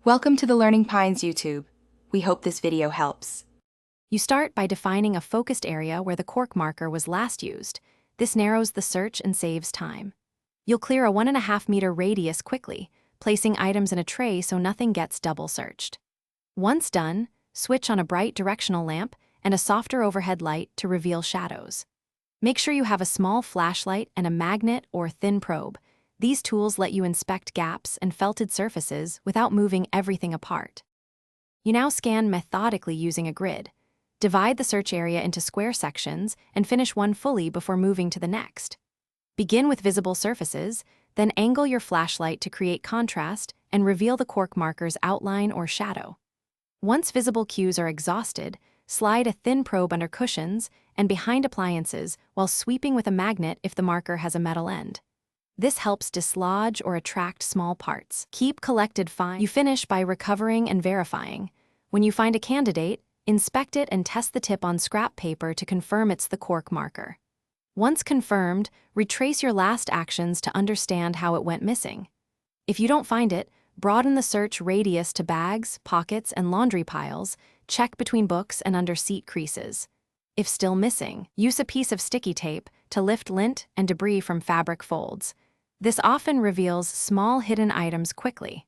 Welcome to the Learning Pines YouTube. We hope this video helps. You start by defining a focused area where the cork marker was last used. This narrows the search and saves time. You'll clear a 1.5-meter radius quickly, placing items in a tray so nothing gets double searched. Once done, switch on a bright directional lamp and a softer overhead light to reveal shadows. Make sure you have a small flashlight and a magnet or thin probe. These tools let you inspect gaps and felted surfaces without moving everything apart. You now scan methodically using a grid. Divide the search area into square sections and finish one fully before moving to the next. Begin with visible surfaces, then angle your flashlight to create contrast and reveal the cork marker's outline or shadow. Once visible cues are exhausted, slide a thin probe under cushions and behind appliances while sweeping with a magnet if the marker has a metal end. This helps dislodge or attract small parts. Keep collected finds. You finish by recovering and verifying. When you find a candidate, inspect it and test the tip on scrap paper to confirm it's the cork marker. Once confirmed, retrace your last actions to understand how it went missing. If you don't find it, broaden the search radius to bags, pockets, and laundry piles. Check between books and under seat creases. If still missing, use a piece of sticky tape to lift lint and debris from fabric folds. This often reveals small hidden items quickly.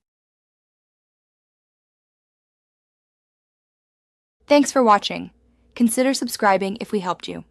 Thanks for watching. Consider subscribing if we helped you.